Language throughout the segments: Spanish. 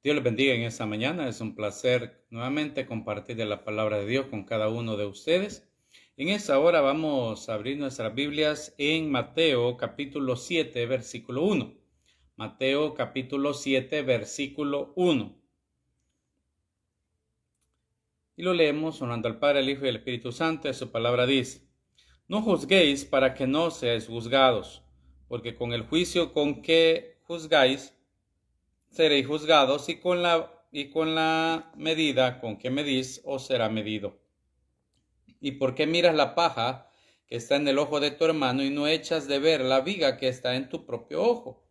Dios les bendiga en esta mañana. Es un placer nuevamente compartir de la palabra de Dios con cada uno de ustedes. En esta hora vamos a abrir nuestras Biblias en Mateo capítulo 7, versículo 1. Mateo capítulo 7, versículo 1. Y lo leemos honrando al Padre, al Hijo y al Espíritu Santo. Su palabra dice: No juzguéis para que no seáis juzgados, porque con el juicio con que juzgáis, seréis juzgados, y con la medida con que medís os será medido. ¿Y por qué miras la paja que está en el ojo de tu hermano y no echas de ver la viga que está en tu propio ojo?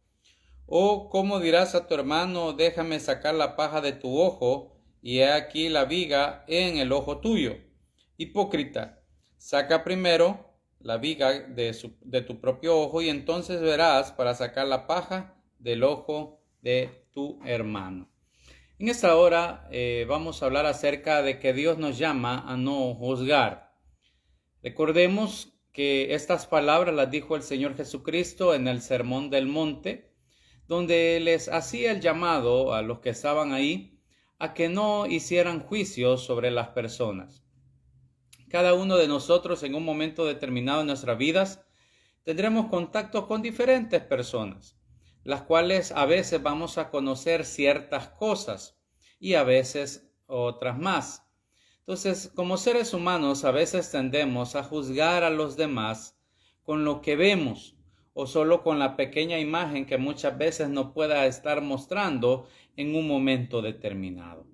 ¿O cómo dirás a tu hermano, déjame sacar la paja de tu ojo, y he aquí la viga en el ojo tuyo? Hipócrita, saca primero la viga de tu propio ojo, y entonces verás para sacar la paja del ojo de tu hermano. En esta hora vamos a hablar acerca de que Dios nos llama a no juzgar. Recordemos que estas palabras las dijo el Señor Jesucristo en el Sermón del Monte, donde les hacía el llamado a los que estaban ahí a que no hicieran juicios sobre las personas. Cada uno de nosotros en un momento determinado en nuestras vidas tendremos contactos con diferentes personas, las cuales a veces vamos a conocer ciertas cosas y a veces otras más. Entonces, como seres humanos, a veces tendemos a juzgar a los demás con lo que vemos o solo con la pequeña imagen que muchas veces nos pueda estar mostrando en un momento determinado.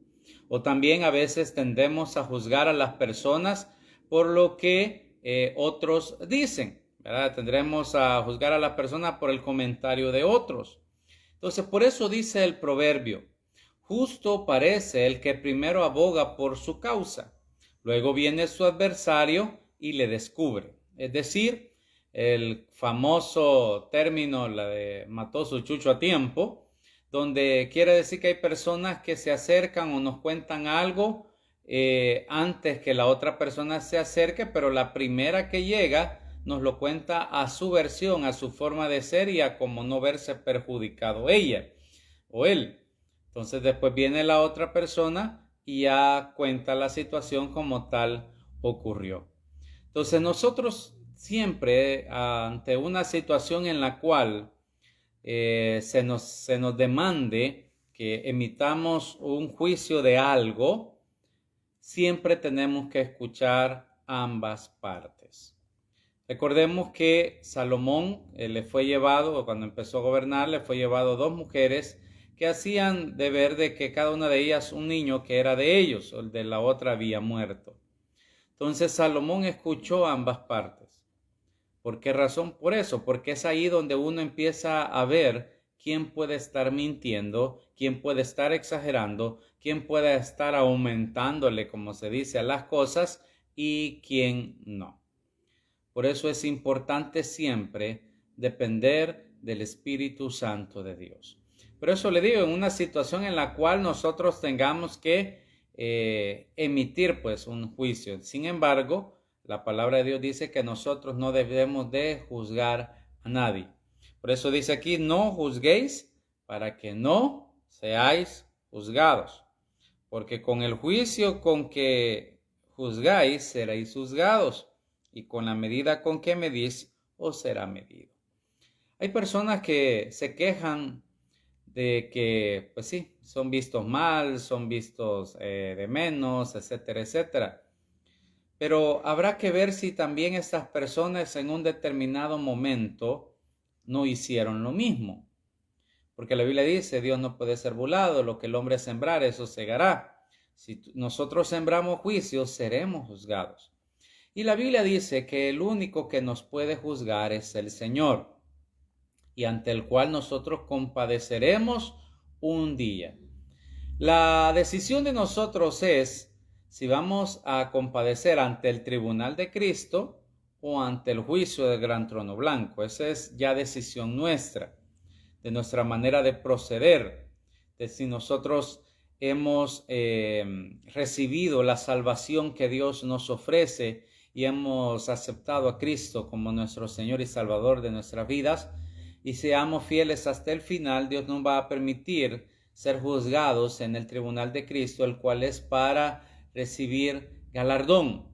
O también a veces tendemos a juzgar a las personas por lo que otros dicen, ¿verdad? Tendremos a juzgar a las personas por el comentario de otros. Entonces, por eso dice el proverbio: justo parece el que primero aboga por su causa, luego viene su adversario y le descubre. Es decir, el famoso término, la de mató su chucho a tiempo, donde quiere decir que hay personas que se acercan o nos cuentan algo antes que la otra persona se acerque, pero la primera que llega nos lo cuenta a su versión, a su forma de ser y a cómo no verse perjudicado ella o él. Entonces después viene la otra persona y ya cuenta la situación como tal ocurrió. Entonces nosotros siempre ante una situación en la cual se nos demande que emitamos un juicio de algo, siempre tenemos que escuchar ambas partes. Recordemos que Salomón le fue llevado, cuando empezó a gobernar, le fue llevado dos mujeres que hacían de ver de que cada una de ellas un niño que era de ellos, o el de la otra había muerto. Entonces Salomón escuchó ambas partes. ¿Por qué razón? Por eso, porque es ahí donde uno empieza a ver quién puede estar mintiendo, quién puede estar exagerando, quién puede estar aumentándole, como se dice, a las cosas y quién no. Por eso es importante siempre depender del Espíritu Santo de Dios. Por eso le digo, en una situación en la cual nosotros tengamos que emitir pues un juicio. Sin embargo, la palabra de Dios dice que nosotros no debemos de juzgar a nadie. Por eso dice aquí: no juzguéis para que no seáis juzgados. Porque con el juicio con que juzgáis seréis juzgados, y con la medida con que medís os será medido. Hay personas que se quejan de que, pues sí, son vistos mal, son vistos de menos, etcétera, etcétera. Pero habrá que ver si también estas personas en un determinado momento no hicieron lo mismo. Porque la Biblia dice: Dios no puede ser burlado, lo que el hombre sembrar, eso segará. Si nosotros sembramos juicios, seremos juzgados. Y la Biblia dice que el único que nos puede juzgar es el Señor, y ante el cual nosotros compadeceremos un día. La decisión de nosotros es si vamos a compadecer ante el tribunal de Cristo o ante el juicio del gran trono blanco. Esa es ya decisión nuestra, de nuestra manera de proceder, de si nosotros hemos recibido la salvación que Dios nos ofrece y hemos aceptado a Cristo como nuestro Señor y Salvador de nuestras vidas, y seamos fieles hasta el final. Dios nos va a permitir ser juzgados en el tribunal de Cristo, el cual es para recibir galardón.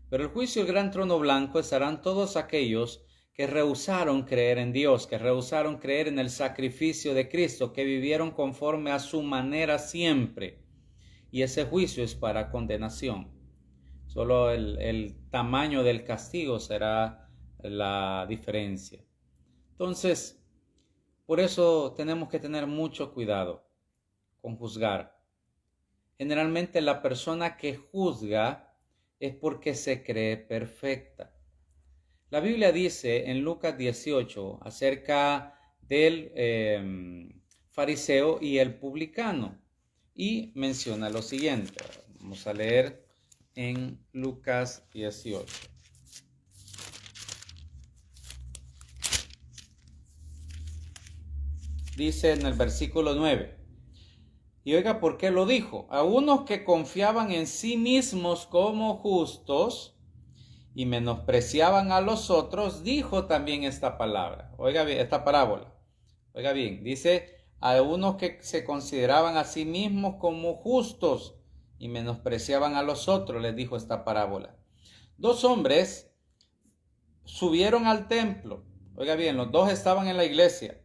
Pero el juicio del gran trono blanco estarán todos aquellos que rehusaron creer en Dios, que rehusaron creer en el sacrificio de Cristo, que vivieron conforme a su manera siempre. Y ese juicio es para condenación. Solo el tamaño del castigo será la diferencia. Entonces, por eso tenemos que tener mucho cuidado con juzgar. Generalmente la persona que juzga es porque se cree perfecta. La Biblia dice en Lucas 18 acerca del fariseo y el publicano y menciona lo siguiente. Vamos a leer en Lucas 18. Dice en el versículo 9. Y oiga, ¿por qué lo dijo? A unos que confiaban en sí mismos como justos y menospreciaban a los otros, dijo también esta palabra. Oiga bien, esta parábola. Oiga bien, dice a unos que se consideraban a sí mismos como justos y menospreciaban a los otros, les dijo esta parábola. Dos hombres subieron al templo. Oiga bien, los dos estaban en la iglesia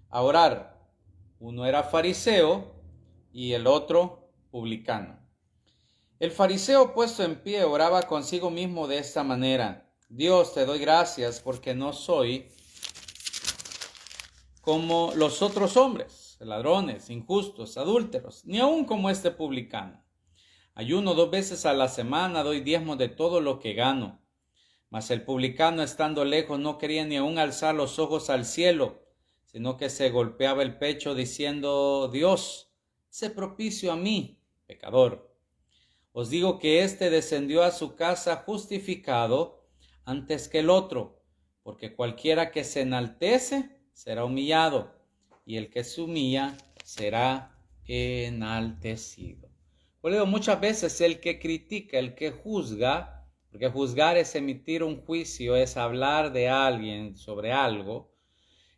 a orar. Uno era fariseo y el otro publicano. El fariseo puesto en pie oraba consigo mismo de esta manera: Dios, te doy gracias porque no soy como los otros hombres, ladrones, injustos, adúlteros, ni aun como este publicano. Ayuno 2 veces a la semana, doy diezmos de todo lo que gano. Mas el publicano, estando lejos, no quería ni aun alzar los ojos al cielo, sino que se golpeaba el pecho diciendo: Dios, sé propicio a mí, pecador. Os digo que éste descendió a su casa justificado antes que el otro, porque cualquiera que se enaltece será humillado, y el que se humilla será enaltecido. Por eso muchas veces el que critica, el que juzga, porque juzgar es emitir un juicio, es hablar de alguien sobre algo,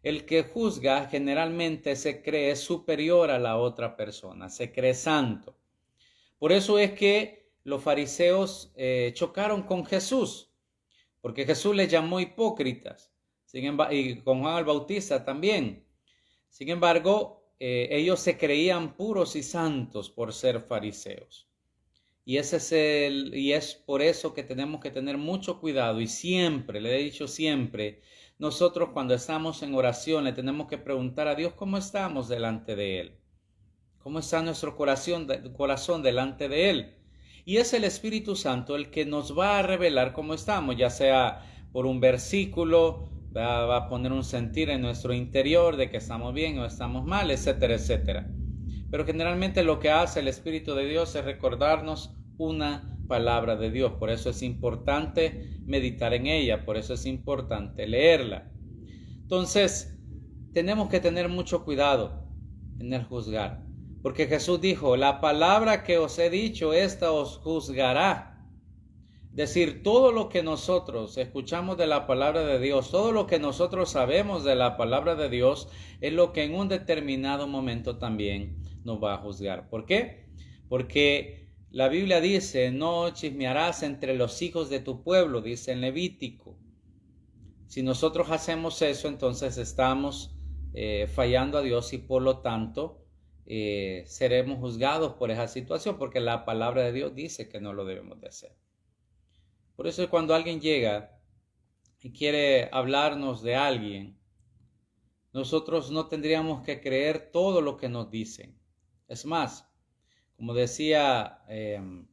el que juzga generalmente se cree superior a la otra persona, se cree santo. Por eso es que los fariseos chocaron con Jesús, porque Jesús les llamó hipócritas, y con Juan el Bautista también. Sin embargo, ellos se creían puros y santos por ser fariseos. Y es por eso que tenemos que tener mucho cuidado, y siempre, le he dicho siempre, nosotros cuando estamos en oración le tenemos que preguntar a Dios cómo estamos delante de Él. ¿Cómo está nuestro corazón delante de Él? Y es el Espíritu Santo el que nos va a revelar cómo estamos, ya sea por un versículo, va a poner un sentir en nuestro interior de que estamos bien o estamos mal, etcétera, etcétera. Pero generalmente lo que hace el Espíritu de Dios es recordarnos una palabra de Dios. Por eso es importante meditar en ella, por eso es importante leerla. Entonces, tenemos que tener mucho cuidado en el juzgar. Porque Jesús dijo: la palabra que os he dicho, esta os juzgará. Es decir, todo lo que nosotros escuchamos de la palabra de Dios, todo lo que nosotros sabemos de la palabra de Dios, es lo que en un determinado momento también nos va a juzgar. ¿Por qué? Porque la Biblia dice: no chismearás entre los hijos de tu pueblo, dice en Levítico. Si nosotros hacemos eso, entonces estamos fallando a Dios y por lo tanto seremos juzgados por esa situación, porque la palabra de Dios dice que no lo debemos de hacer. Por eso cuando alguien llega y quiere hablarnos de alguien, nosotros no tendríamos que creer todo lo que nos dicen. Es más, como decía,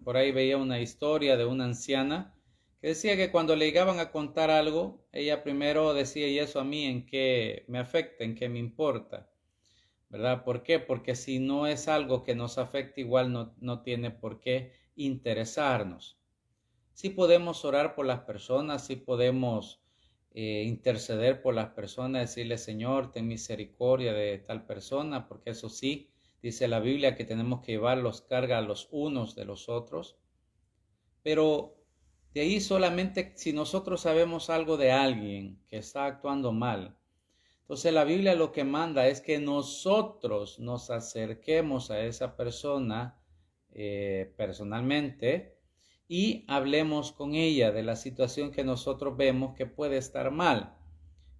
por ahí veía una historia de una anciana que decía que cuando le llegaban a contar algo, ella primero decía: ¿y eso a mí en qué me afecta, en qué me importa? ¿Verdad? ¿Por qué? Porque si no es algo que nos afecta, igual no tiene por qué interesarnos. Sí podemos orar por las personas, sí podemos interceder por las personas, decirle: Señor, ten misericordia de tal persona, porque eso sí, dice la Biblia que tenemos que llevar los cargas los unos de los otros. Pero de ahí solamente si nosotros sabemos algo de alguien que está actuando mal, Entonces la Biblia lo que manda es que nosotros nos acerquemos a esa persona personalmente y hablemos con ella de la situación que nosotros vemos que puede estar mal.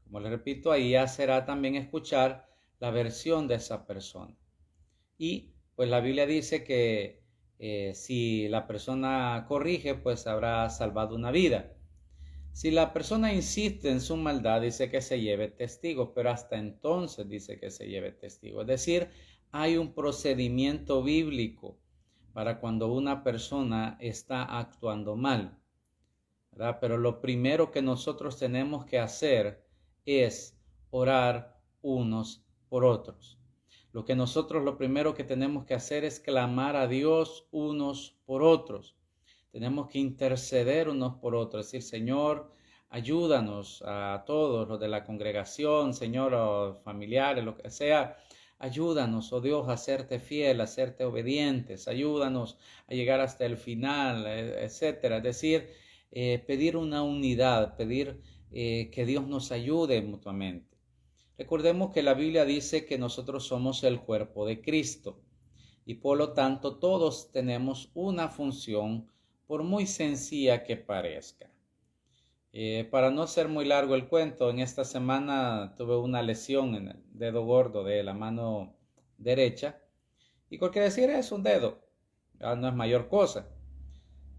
Como les repito, ahí ya será también escuchar la versión de esa persona. Y pues la Biblia dice que si la persona corrige, pues habrá salvado una vida. Si la persona insiste en su maldad, dice que se lleve testigo, pero hasta entonces dice que se lleve testigo. Es decir, hay un procedimiento bíblico para cuando una persona está actuando mal, ¿verdad? Pero lo primero que nosotros tenemos que hacer es orar unos por otros. Lo primero que tenemos que hacer es clamar a Dios unos por otros. Tenemos que interceder unos por otros, decir, Señor, ayúdanos a todos los de la congregación, Señor, o familiares, lo que sea. Ayúdanos, oh Dios, a serte fiel, a serte obedientes. Ayúdanos a llegar hasta el final, etcétera. Es decir, pedir una unidad, pedir que Dios nos ayude mutuamente. Recordemos que la Biblia dice que nosotros somos el cuerpo de Cristo y por lo tanto todos tenemos una función, por muy sencilla que parezca. Para no ser muy largo el cuento, en esta semana tuve una lesión en el dedo gordo de la mano derecha y cualquier decir es un dedo, no es mayor cosa.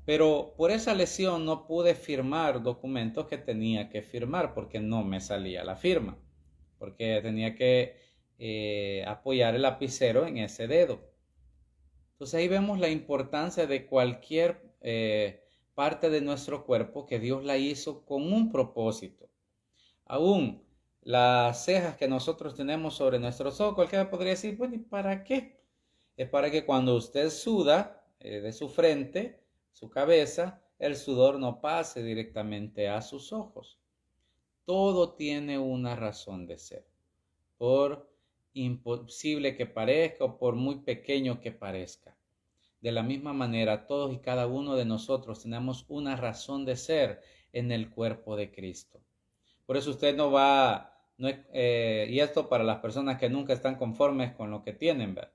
Pero por esa lesión no pude firmar documentos que tenía que firmar porque no me salía la firma, porque tenía que apoyar el lapicero en ese dedo. Entonces ahí vemos la importancia de cualquier parte de nuestro cuerpo que Dios la hizo con un propósito. Aún las cejas que nosotros tenemos sobre nuestros ojos, cualquiera podría decir, bueno, ¿y para qué? Es para que cuando usted suda de su frente, su cabeza, el sudor no pase directamente a sus ojos. Todo tiene una razón de ser. Por imposible que parezca o por muy pequeño que parezca. De la misma manera, todos y cada uno de nosotros tenemos una razón de ser en el cuerpo de Cristo. Por eso usted no va, y esto para las personas que nunca están conformes con lo que tienen, ¿verdad?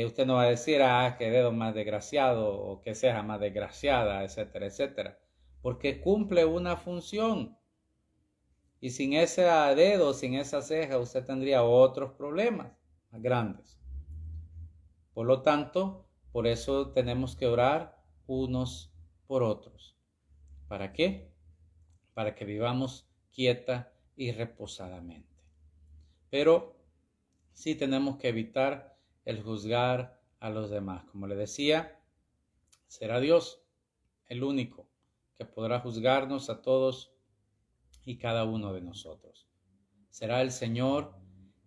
Usted no va a decir, qué dedo más desgraciado o que ceja más desgraciada, etcétera, etcétera. Porque cumple una función. Y sin ese dedo, sin esa ceja, usted tendría otros problemas más grandes. Por lo tanto, por eso tenemos que orar unos por otros. ¿Para qué? Para que vivamos quieta y reposadamente. Pero sí tenemos que evitar el juzgar a los demás. Como le decía, será Dios el único que podrá juzgarnos a todos y cada uno de nosotros. Será el Señor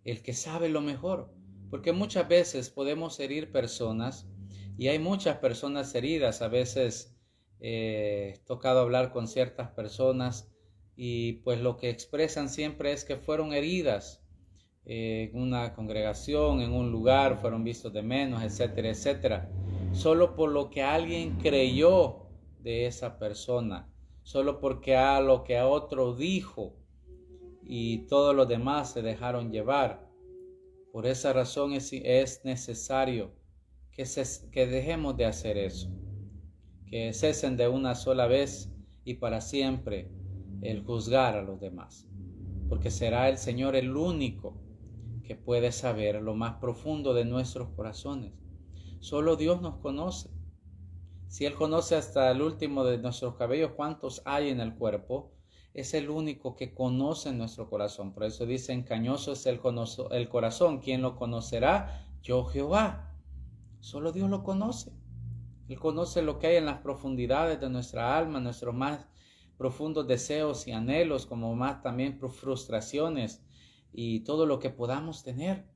el que sabe lo mejor, porque muchas veces podemos herir personas y hay muchas personas heridas. A veces he tocado hablar con ciertas personas y pues lo que expresan siempre es que fueron heridas en una congregación, en un lugar, fueron vistos de menos, etcétera, etcétera, solo por lo que alguien creyó de esa persona, solo porque lo que a otro dijo y todos los demás se dejaron llevar. Por esa razón es necesario que dejemos de hacer eso, que cesen de una sola vez y para siempre el juzgar a los demás, porque será el Señor el único que puede saber lo más profundo de nuestros corazones. Solo Dios nos conoce. Si Él conoce hasta el último de nuestros cabellos, cuántos hay en el cuerpo, es el único que conoce nuestro corazón. Por eso dice, engañoso es el corazón. ¿Quién lo conocerá? Yo, Jehová. Solo Dios lo conoce. Él conoce lo que hay en las profundidades de nuestra alma, nuestros más profundos deseos y anhelos, como más también frustraciones y todo lo que podamos tener.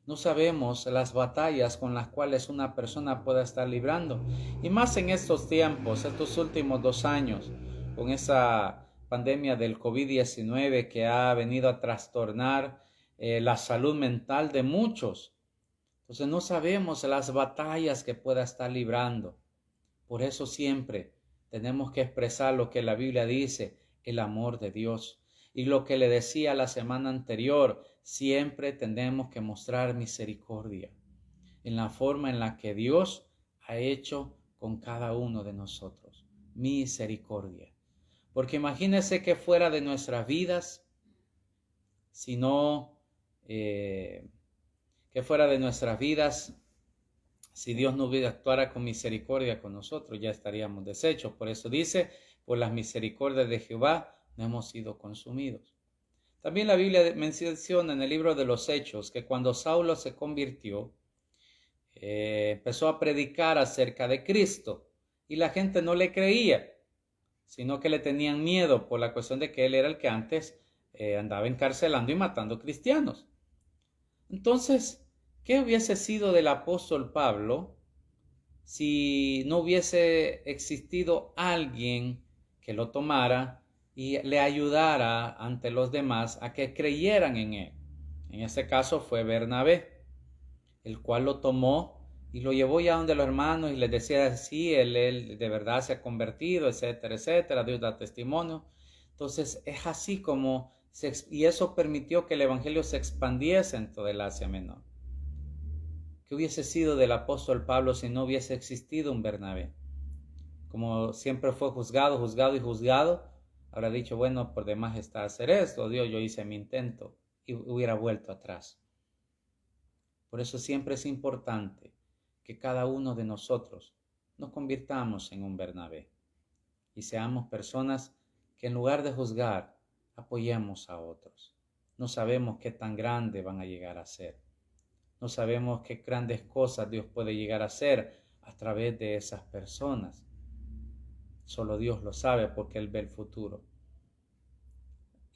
No sabemos las batallas con las cuales una persona pueda estar librando. Y más en estos tiempos, estos últimos 2 años, con esa pandemia del COVID-19 que ha venido a trastornar la salud mental de muchos. Entonces no sabemos las batallas que pueda estar librando. Por eso siempre tenemos que expresar lo que la Biblia dice, el amor de Dios. Y lo que le decía la semana anterior, siempre tenemos que mostrar misericordia en la forma en la que Dios ha hecho con cada uno de nosotros. Misericordia. Porque imagínense que fuera de nuestras vidas, que fuera de nuestras vidas, si Dios no hubiera actuara con misericordia con nosotros, ya estaríamos deshechos. Por eso dice, por las misericordias de Jehová no hemos sido consumidos. También la Biblia menciona en el libro de los Hechos que cuando Saulo se convirtió, empezó a predicar acerca de Cristo y la gente no le creía, sino que le tenían miedo por la cuestión de que él era el que antes andaba encarcelando y matando cristianos. Entonces, ¿qué hubiese sido del apóstol Pablo si no hubiese existido alguien que lo tomara y le ayudara ante los demás a que creyeran en él? En ese caso fue Bernabé, el cual lo tomó y lo llevó ya donde los hermanos y les decía, sí, él de verdad se ha convertido, etcétera, etcétera, Dios da testimonio. Entonces es así como, y eso permitió que el evangelio se expandiese en toda el Asia Menor. ¿Qué hubiese sido del apóstol Pablo si no hubiese existido un Bernabé? Como siempre fue juzgado, habrá dicho, bueno, por demás está hacer esto, Dios, yo hice mi intento, y hubiera vuelto atrás. Por eso siempre es importante que cada uno de nosotros nos convirtamos en un Bernabé y seamos personas que en lugar de juzgar, apoyemos a otros. No sabemos qué tan grande van a llegar a ser. No sabemos qué grandes cosas Dios puede llegar a hacer a través de esas personas. Solo Dios lo sabe porque Él ve el futuro.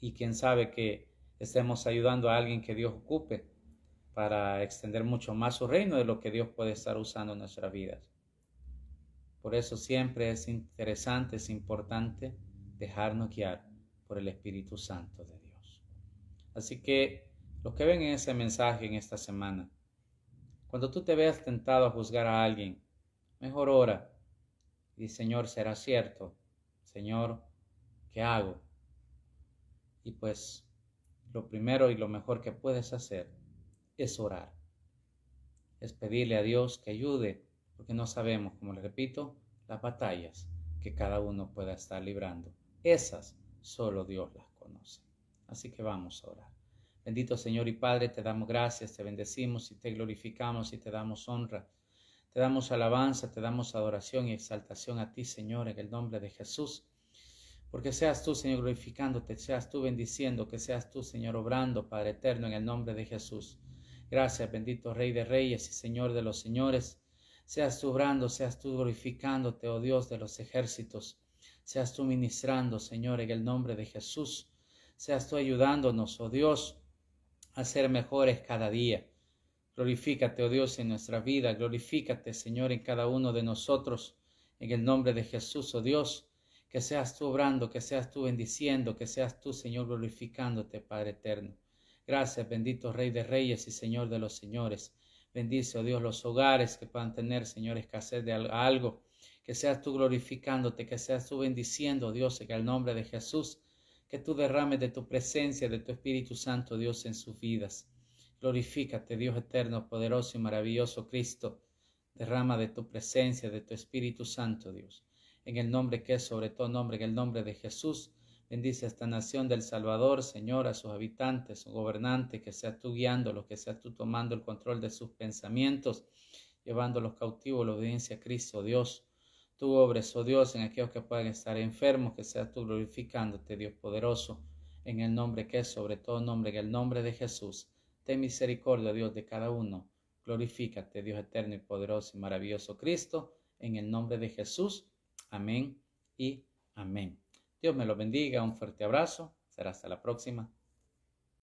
Y quién sabe que estemos ayudando a alguien que Dios ocupe para extender mucho más su reino de lo que Dios puede estar usando en nuestras vidas. Por eso siempre es interesante, es importante dejarnos guiar por el Espíritu Santo de Dios. Así que los que ven en ese mensaje en esta semana, cuando tú te veas tentado a juzgar a alguien, mejor ora y Señor, ¿será cierto? Señor, ¿qué hago? Y pues lo primero y lo mejor que puedes hacer es orar. Es pedirle a Dios que ayude, porque no sabemos, como le repito, las batallas que cada uno pueda estar librando. Esas solo Dios las conoce. Así que vamos a orar. Bendito Señor y Padre, te damos gracias, te bendecimos y te glorificamos y te damos honra. Te damos alabanza, te damos adoración y exaltación a ti, Señor, en el nombre de Jesús. Porque seas tú, Señor, glorificándote, seas tú bendiciendo, que seas tú, Señor, obrando, Padre eterno, en el nombre de Jesús. Gracias, bendito Rey de Reyes y Señor de los Señores. Seas tú obrando, seas tú glorificándote, oh Dios de los ejércitos. Seas tú ministrando, Señor, en el nombre de Jesús. Seas tú ayudándonos, oh Dios, a ser mejores cada día. Glorifícate, oh Dios, en nuestra vida. Glorifícate, Señor, en cada uno de nosotros. En el nombre de Jesús, oh Dios. Que seas tú obrando, que seas tú bendiciendo, que seas tú, Señor, glorificándote, Padre eterno. Gracias, bendito Rey de Reyes y Señor de los Señores. Bendice, oh Dios, los hogares que puedan tener, Señor, escasez de algo. Que seas tú glorificándote, que seas tú bendiciendo, oh Dios, en el nombre de Jesús. Que tú derrames de tu presencia, de tu Espíritu Santo, Dios, en sus vidas. Glorifícate, Dios eterno, poderoso y maravilloso Cristo. Derrama de tu presencia, de tu Espíritu Santo, Dios. En el nombre que es sobre todo nombre, en el nombre de Jesús. Bendice a esta nación del Salvador, Señor, a sus habitantes, sus gobernantes, que seas tú guiándolos, que seas tú tomando el control de sus pensamientos, llevándolos cautivos a la obediencia a Cristo, Dios. Tú obres, oh Dios, en aquellos que puedan estar enfermos, que seas tú glorificándote, Dios poderoso, en el nombre que es sobre todo nombre, en el nombre de Jesús. Ten misericordia, Dios, de cada uno. Glorifícate, Dios eterno y poderoso y maravilloso Cristo, en el nombre de Jesús. Amén y amén. Dios me lo bendiga. Un fuerte abrazo. Será hasta la próxima.